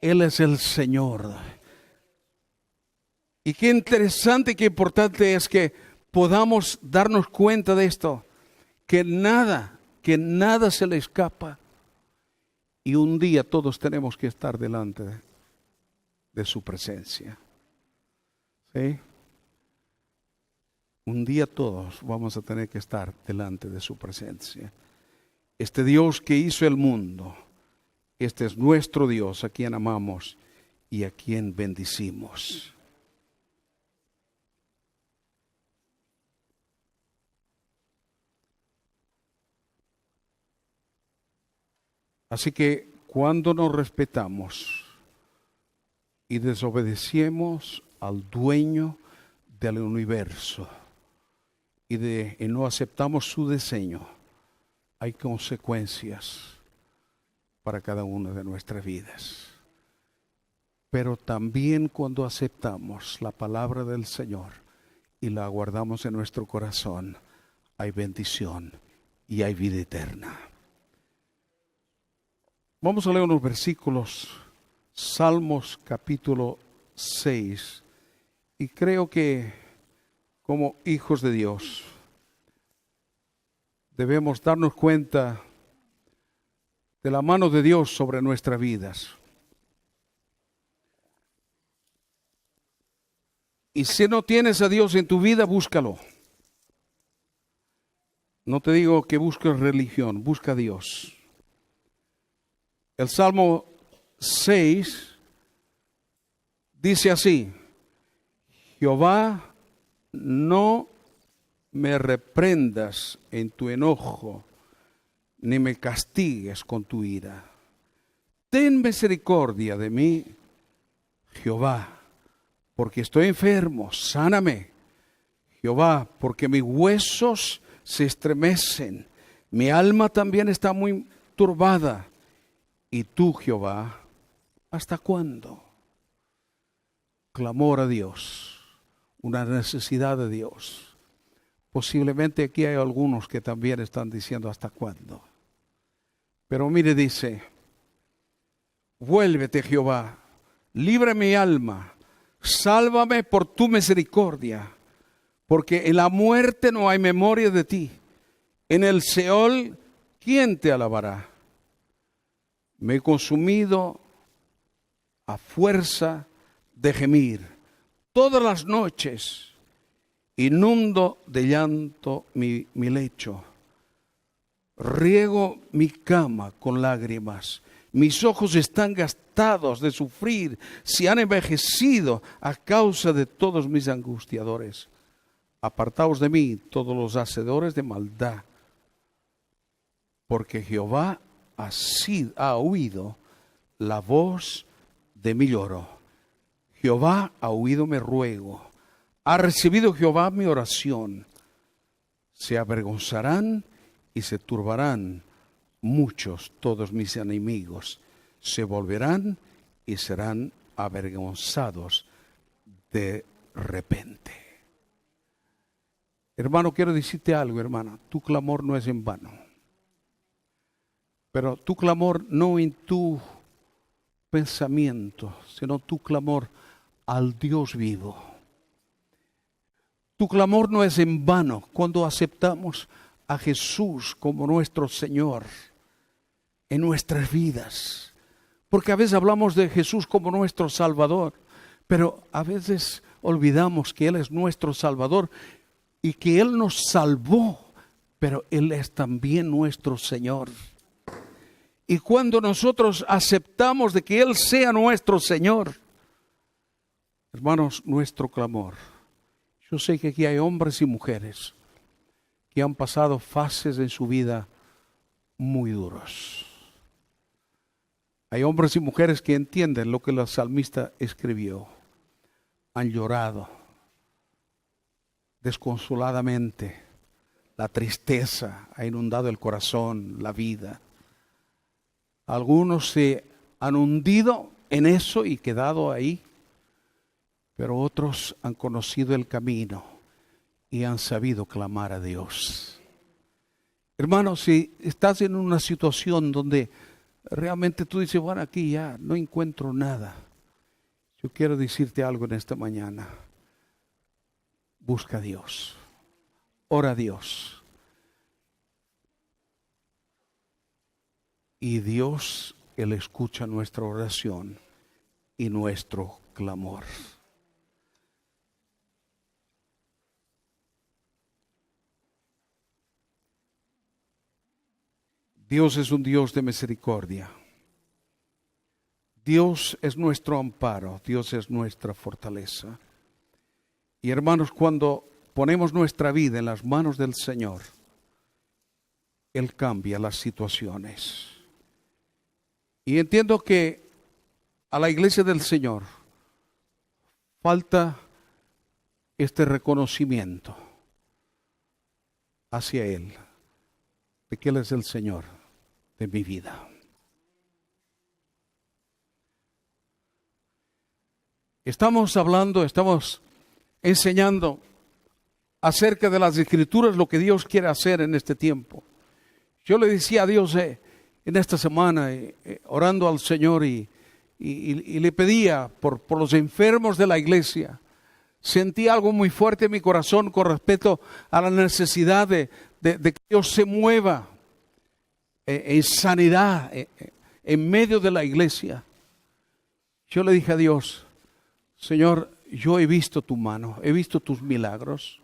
[SPEAKER 1] Él es el Señor. Y qué interesante y qué importante es que podamos darnos cuenta de esto, que nada se le escapa. Y un día todos tenemos que estar delante de su presencia. ¿Sí? Un día todos vamos a tener que estar delante de su presencia. Este Dios que hizo el mundo, este es nuestro Dios a quien amamos y a quien bendicimos. Así que cuando nos respetamos, y desobedecemos al dueño del universo y no aceptamos su diseño, hay consecuencias para cada una de nuestras vidas. Pero también cuando aceptamos la palabra del Señor y la guardamos en nuestro corazón, hay bendición y hay vida eterna. Vamos a leer unos versículos, Salmos capítulo 6, y creo que como hijos de Dios debemos darnos cuenta de la mano de Dios sobre nuestras vidas. Y si no tienes a Dios en tu vida, búscalo. No te digo que busques religión, busca a Dios. El Salmo 6 dice así: Jehová, no me reprendas en tu enojo, ni me castigues con tu ira. Ten misericordia de mí, Jehová, porque estoy enfermo, sáname. Jehová, porque mis huesos se estremecen, mi alma también está muy turbada. Y tú, Jehová, ¿hasta cuándo? Clamor a Dios, una necesidad de Dios. Posiblemente aquí hay algunos que también están diciendo ¿hasta cuándo? Pero mire, dice: vuélvete, Jehová, libra mi alma, sálvame por tu misericordia, porque en la muerte no hay memoria de ti. En el Seol, ¿quién te alabará? Me he consumido a fuerza de gemir. Todas las noches inundo de llanto mi lecho. Riego mi cama con lágrimas. Mis ojos están gastados de sufrir, se han envejecido a causa de todos mis angustiadores. Apartaos de mí todos los hacedores de maldad, porque Jehová ha oído la voz de mi lloro. Jehová ha oído mi ruego. Ha recibido Jehová mi oración. Se avergonzarán y se turbarán muchos todos mis enemigos. Se volverán y serán avergonzados de repente. Hermano, quiero decirte algo, hermana. Tu clamor no es en vano. Pero tu clamor no en tu pensamiento, sino tu clamor al Dios vivo. Tu clamor no es en vano cuando aceptamos a Jesús como nuestro Señor en nuestras vidas. Porque a veces hablamos de Jesús como nuestro Salvador, pero a veces olvidamos que Él es nuestro Salvador y que Él nos salvó, pero Él es también nuestro Señor. Y cuando nosotros aceptamos de que Él sea nuestro Señor, hermanos, nuestro clamor. Yo sé que aquí hay hombres y mujeres que han pasado fases en su vida muy duros. Hay hombres y mujeres que entienden lo que el salmista escribió. Han llorado desconsoladamente. La tristeza ha inundado el corazón, la vida. Algunos se han hundido en eso y quedado ahí, pero otros han conocido el camino y han sabido clamar a Dios. Hermano, si estás en una situación donde realmente tú dices, bueno, aquí ya no encuentro nada, yo quiero decirte algo en esta mañana. Busca a Dios, ora a Dios. Y Dios, Él escucha nuestra oración y nuestro clamor. Dios es un Dios de misericordia. Dios es nuestro amparo, Dios es nuestra fortaleza. Y hermanos, cuando ponemos nuestra vida en las manos del Señor, Él cambia las situaciones. Y entiendo que a la iglesia del Señor falta este reconocimiento hacia Él, de que Él es el Señor de mi vida. Estamos enseñando acerca de las Escrituras, lo que Dios quiere hacer en este tiempo. Yo le decía a Dios en esta semana, orando al Señor y le pedía por los enfermos de la iglesia. Sentí algo muy fuerte en mi corazón con respecto a la necesidad de que Dios se mueva en sanidad en medio de la iglesia. Yo le dije a Dios, Señor, yo he visto tu mano, he visto tus milagros,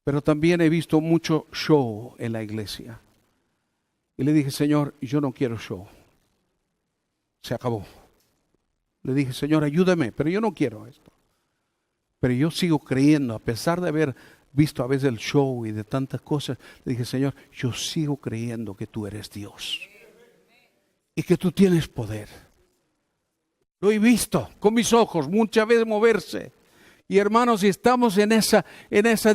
[SPEAKER 1] pero también he visto mucho show en la iglesia. Y le dije, Señor, yo no quiero show. Se acabó. Le dije, Señor, ayúdame, pero yo no quiero esto. Pero yo sigo creyendo, a pesar de haber visto a veces el show y de tantas cosas. Le dije, Señor, yo sigo creyendo que tú eres Dios y que tú tienes poder. Lo he visto con mis ojos muchas veces moverse. Y hermanos, si estamos en esa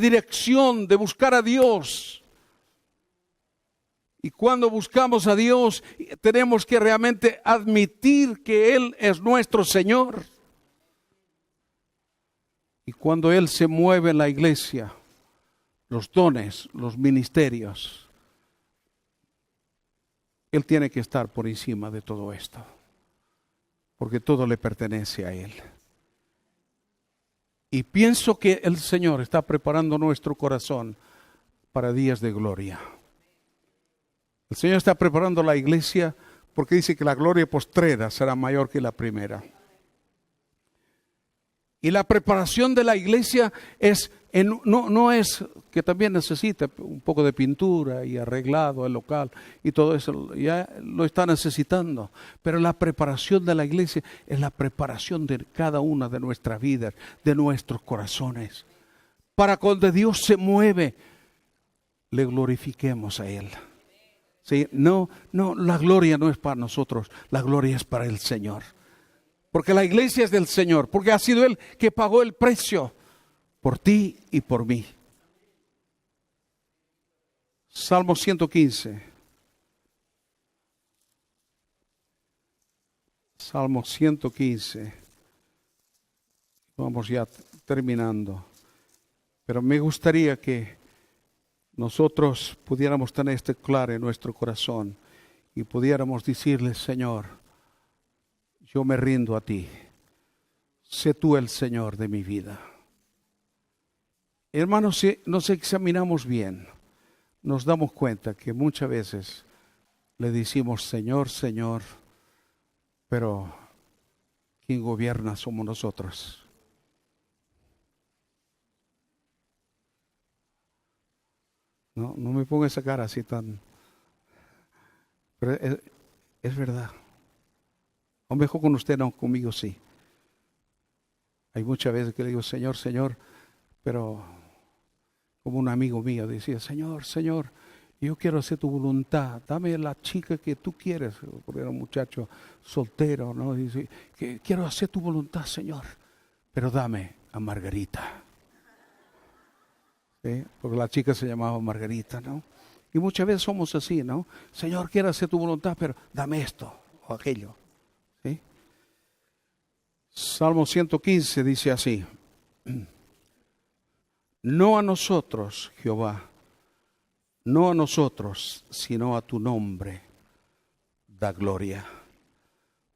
[SPEAKER 1] dirección de buscar a Dios, y cuando buscamos a Dios, tenemos que realmente admitir que Él es nuestro Señor. Y cuando Él se mueve en la iglesia, los dones, los ministerios, Él tiene que estar por encima de todo esto, porque todo le pertenece a Él. Y pienso que el Señor está preparando nuestro corazón para días de gloria. El Señor está preparando la iglesia porque dice que la gloria postrera será mayor que la primera. Y la preparación de la iglesia no es que también necesita un poco de pintura y arreglado el local y todo eso, ya lo está necesitando. Pero la preparación de la iglesia es la preparación de cada una de nuestras vidas, de nuestros corazones. Para cuando Dios se mueve, le glorifiquemos a Él. ¿Sí? No, la gloria no es para nosotros, la gloria es para el Señor. Porque la iglesia es del Señor, porque ha sido Él que pagó el precio por ti y por mí. Salmo 115. Salmo 115. Vamos ya terminando. Pero me gustaría que nosotros pudiéramos tener este claro en nuestro corazón y pudiéramos decirle, Señor, yo me rindo a ti. Sé tú el Señor de mi vida. Hermanos, si nos examinamos bien, nos damos cuenta que muchas veces le decimos Señor, Señor, pero quien gobierna somos nosotros. No me ponga esa cara así tan... Pero es verdad. O mejor con usted no, conmigo sí. Hay muchas veces que le digo, Señor, Señor, pero como un amigo mío decía, Señor, Señor, yo quiero hacer tu voluntad, dame la chica que tú quieres, porque era un muchacho soltero, ¿no? Dice, que quiero hacer tu voluntad, Señor, pero dame a Margarita. ¿Sí? Porque la chica se llamaba Margarita, ¿no? Y muchas veces somos así, ¿no? Señor, quiero hacer tu voluntad, pero dame esto o aquello. ¿Sí? Salmo 115 dice así: no a nosotros, Jehová, no a nosotros, sino a tu nombre da gloria.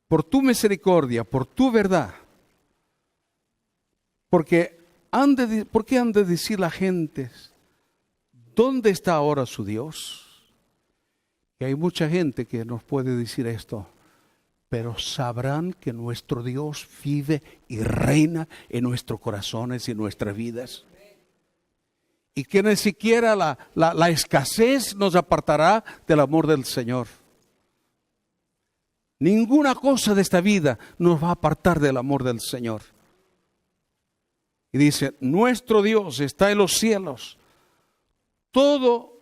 [SPEAKER 1] Por tu misericordia, por tu verdad. ¿Por qué han de decir la gente, ¿dónde está ahora su Dios? Y hay mucha gente que nos puede decir esto, pero sabrán que nuestro Dios vive y reina en nuestros corazones y en nuestras vidas. Y que ni siquiera la escasez nos apartará del amor del Señor. Ninguna cosa de esta vida nos va a apartar del amor del Señor. Y dice, nuestro Dios está en los cielos. Todo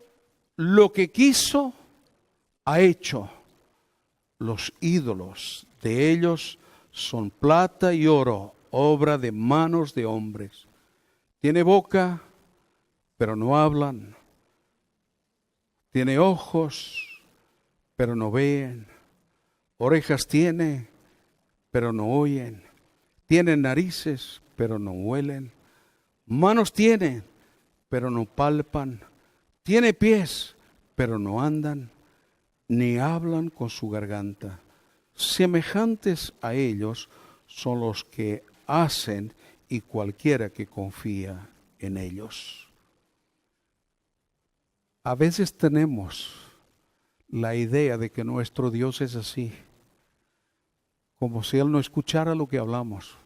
[SPEAKER 1] lo que quiso ha hecho. Los ídolos de ellos son plata y oro, obra de manos de hombres. Tiene boca, pero no hablan. Tiene ojos, pero no ven. Orejas tiene, pero no oyen. Tiene narices, pero no huelen. Manos tiene, pero no palpan. Tiene pies, pero no andan, ni hablan con su garganta. Semejantes a ellos son los que hacen y cualquiera que confía en ellos. A veces tenemos la idea de que nuestro Dios es así, como si Él no escuchara lo que hablamos,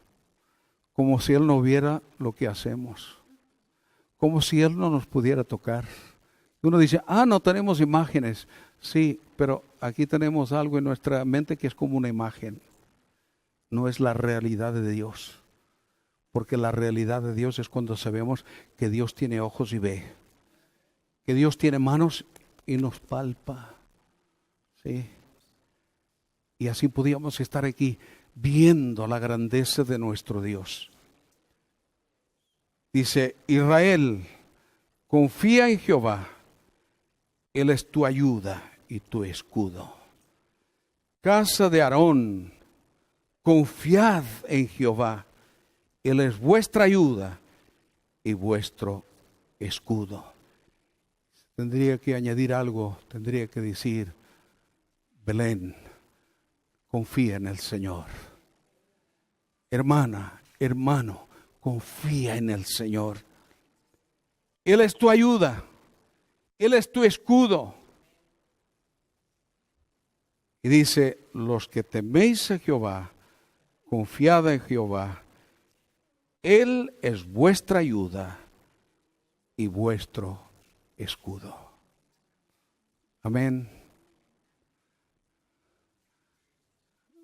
[SPEAKER 1] como si Él no viera lo que hacemos, como si Él no nos pudiera tocar. Uno dice, no tenemos imágenes. Sí, pero aquí tenemos algo en nuestra mente que es como una imagen. No es la realidad de Dios. Porque la realidad de Dios es cuando sabemos que Dios tiene ojos y ve. Que Dios tiene manos y nos palpa. ¿Sí? Y así podíamos estar aquí viendo la grandeza de nuestro Dios. Dice, Israel, confía en Jehová. Él es tu ayuda y tu escudo. Casa de Aarón, confiad en Jehová. Él es vuestra ayuda y vuestro escudo. Tendría que añadir algo, tendría que decir, Belén, confía en el Señor. Hermana, hermano, confía en el Señor. Él es tu ayuda. Él es tu escudo. Y dice, los que teméis a Jehová, confiad en Jehová. Él es vuestra ayuda y vuestro escudo. Amén.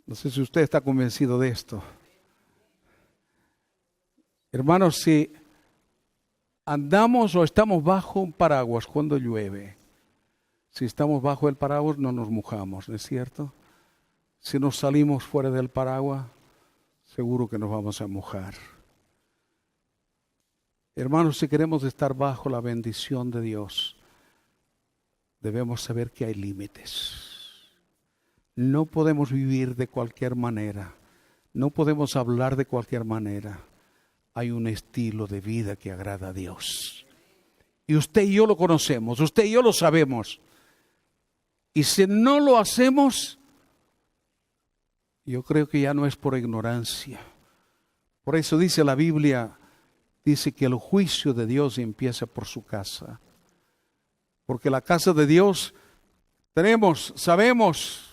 [SPEAKER 1] No sé si usted está convencido de esto. Hermanos, si andamos o estamos bajo un paraguas cuando llueve, si estamos bajo el paraguas no nos mojamos, ¿no es cierto? Si nos salimos fuera del paraguas, seguro que nos vamos a mojar. Hermanos, si queremos estar bajo la bendición de Dios, debemos saber que hay límites. No podemos vivir de cualquier manera. No podemos hablar de cualquier manera. Hay un estilo de vida que agrada a Dios. Y usted y yo lo conocemos, usted y yo lo sabemos. Y si no lo hacemos, yo creo que ya no es por ignorancia. Por eso dice la Biblia, dice que el juicio de Dios empieza por su casa. Porque la casa de Dios sabemos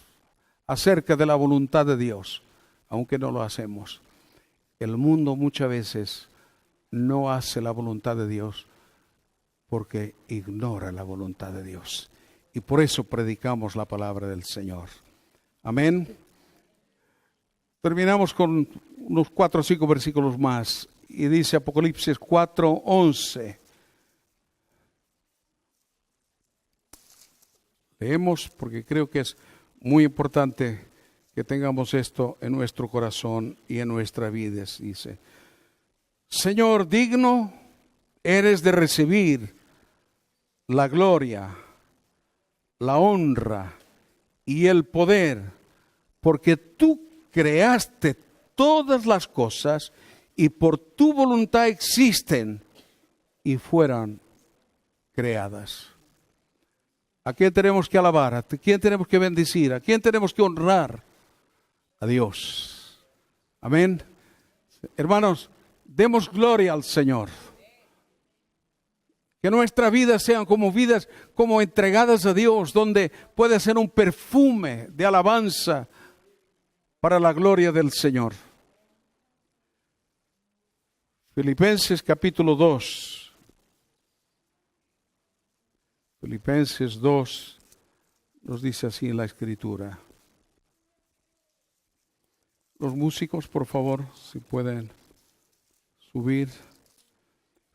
[SPEAKER 1] acerca de la voluntad de Dios, aunque no lo hacemos. El mundo muchas veces no hace la voluntad de Dios porque ignora la voluntad de Dios. Y por eso predicamos la palabra del Señor. Amén. Terminamos con unos 4 o 5 versículos más. Y dice Apocalipsis 4:11. Leemos porque creo que es muy importante que tengamos esto en nuestro corazón y en nuestra vida. Dice, Señor, digno eres de recibir la gloria, la honra y el poder, porque tú creaste todas las cosas y por tu voluntad existen y fueron creadas. ¿A quién tenemos que alabar? ¿A quién tenemos que bendecir? ¿A quién tenemos que honrar? A Dios. Amén. Hermanos, demos gloria al Señor. Que nuestras vidas sean como vidas como entregadas a Dios, donde puede ser un perfume de alabanza para la gloria del Señor. Filipenses capítulo 2. Filipenses 2 nos dice así en la Escritura. Los músicos, por favor, si pueden subir.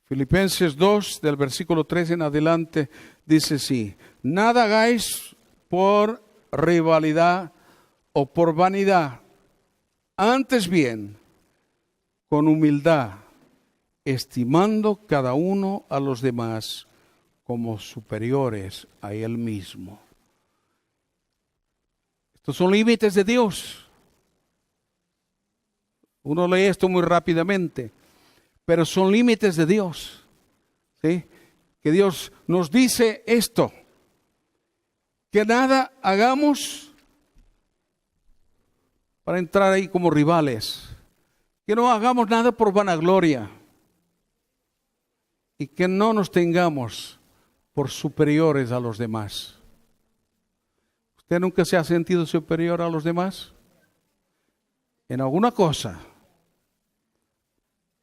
[SPEAKER 1] Filipenses 2, del versículo 3 en adelante, dice así: nada hagáis por rivalidad o por vanidad, antes bien, con humildad, estimando cada uno a los demás como superiores a él mismo. Estos son límites de Dios. Uno lee esto muy rápidamente, pero son límites de Dios. ¿Sí? Que Dios nos dice esto, que nada hagamos para entrar ahí como rivales, que no hagamos nada por vanagloria y que no nos tengamos por superiores a los demás. ¿Usted nunca se ha sentido superior a los demás? En alguna cosa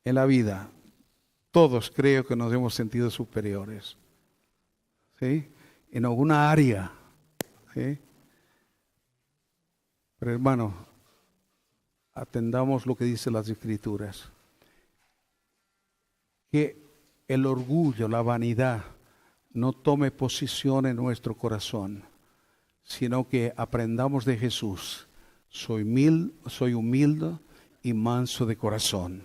[SPEAKER 1] en la vida, todos creo que nos hemos sentido superiores. ¿Sí? En alguna área. ¿Sí? Pero hermano, atendamos lo que dicen las Escrituras. Que el orgullo, la vanidad, no tome posición en nuestro corazón, sino que aprendamos de Jesús. Soy humilde y manso de corazón.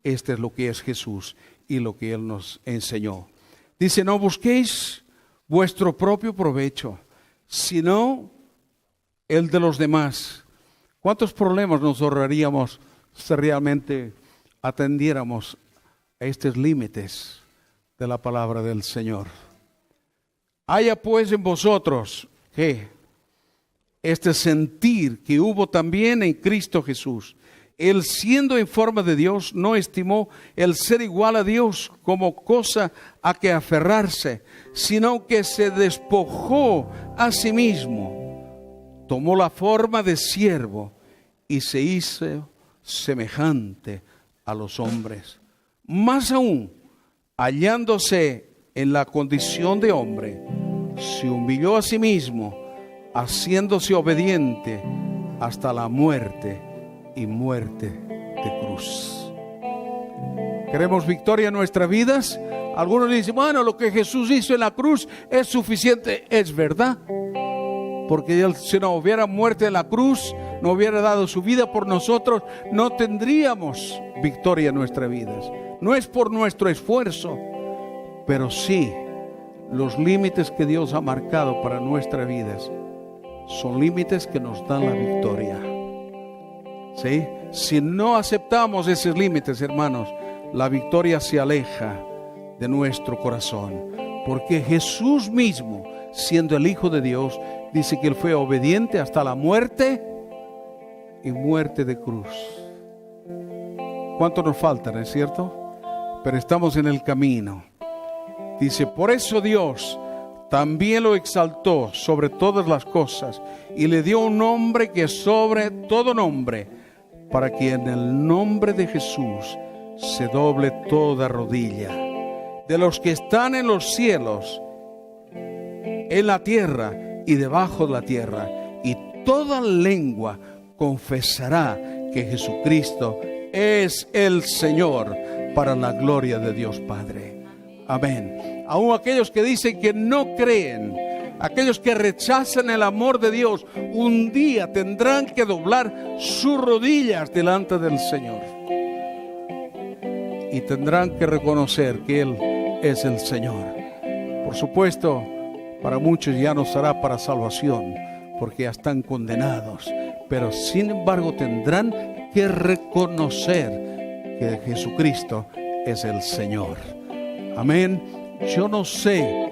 [SPEAKER 1] Este es lo que es Jesús y lo que Él nos enseñó. Dice, no busquéis vuestro propio provecho, sino el de los demás. ¿Cuántos problemas nos ahorraríamos si realmente atendiéramos a estos límites de la palabra del Señor? Haya pues en vosotros, ¿qué? Este sentir que hubo también en Cristo Jesús. Él, siendo en forma de Dios, no estimó el ser igual a Dios como cosa a que aferrarse, sino que se despojó a sí mismo, tomó la forma de siervo y se hizo semejante a los hombres. Más aún, hallándose en la condición de hombre, se humilló a sí mismo, haciéndose obediente hasta la muerte y muerte de cruz. ¿Queremos victoria en nuestras vidas? Algunos dicen, bueno, lo que Jesús hizo en la cruz es suficiente. Es verdad, porque Él, si no hubiera muerto en la cruz, no hubiera dado su vida por nosotros, no tendríamos victoria en nuestras vidas. No es por nuestro esfuerzo, pero sí los límites que Dios ha marcado para nuestras vidas son límites que nos dan la victoria. ¿Sí? Si no aceptamos esos límites, hermanos, la victoria se aleja de nuestro corazón. Porque Jesús mismo, siendo el Hijo de Dios, dice que Él fue obediente hasta la muerte y muerte de cruz. ¿Cuánto nos falta, no es cierto? Pero estamos en el camino. Dice, por eso Dios también lo exaltó sobre todas las cosas y le dio un nombre que es sobre todo nombre, para que en el nombre de Jesús se doble toda rodilla, de los que están en los cielos, en la tierra y debajo de la tierra, y toda lengua confesará que Jesucristo es el Señor, para la gloria de Dios Padre. Amén. Aún aquellos que dicen que no creen, aquellos que rechazan el amor de Dios, un día tendrán que doblar sus rodillas delante del Señor. Y tendrán que reconocer que Él es el Señor. Por supuesto, para muchos ya no será para salvación, porque ya están condenados. Pero sin embargo tendrán que reconocer que Jesucristo es el Señor. Amén. Yo no sé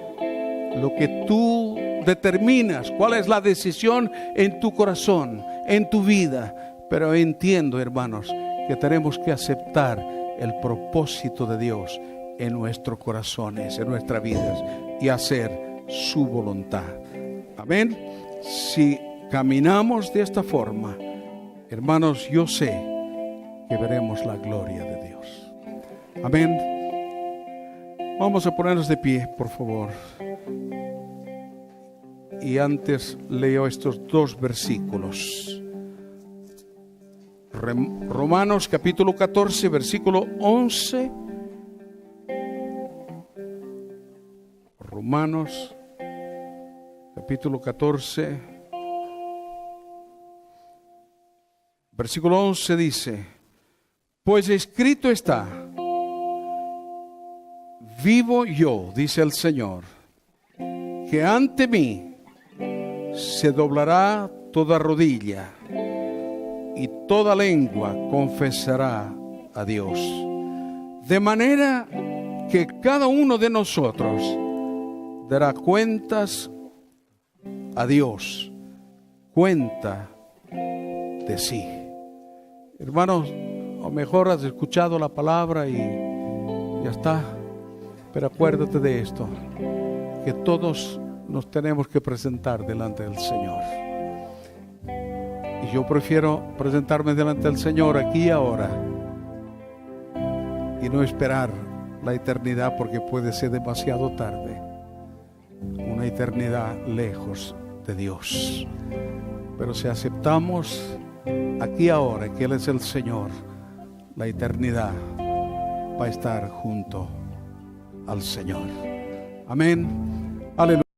[SPEAKER 1] lo que tú determinas, cuál es la decisión en tu corazón, en tu vida, pero entiendo, hermanos, que tenemos que aceptar el propósito de Dios en nuestros corazones, en nuestras vidas, y hacer su voluntad. Amén. Si caminamos de esta forma, hermanos, yo sé que veremos la gloria de Dios. Amén. Vamos a ponernos de pie, por favor. Y antes leo estos dos versículos. Romanos capítulo 14, versículo 11. Romanos capítulo 14, versículo 11 dice: Pues escrito está, vivo yo, dice el Señor, que ante mí se doblará toda rodilla y toda lengua confesará a Dios. De manera que cada uno de nosotros dará cuentas a Dios, cuenta de sí. Hermanos, a lo mejor has escuchado la palabra y ya está, pero acuérdate de esto, que todos nos tenemos que presentar delante del Señor. Y yo prefiero presentarme delante del Señor aquí y ahora y no esperar la eternidad, porque puede ser demasiado tarde, una eternidad lejos de Dios. Pero si aceptamos aquí ahora que Él es el Señor, la eternidad va a estar junto al Señor. Amén. Aleluya.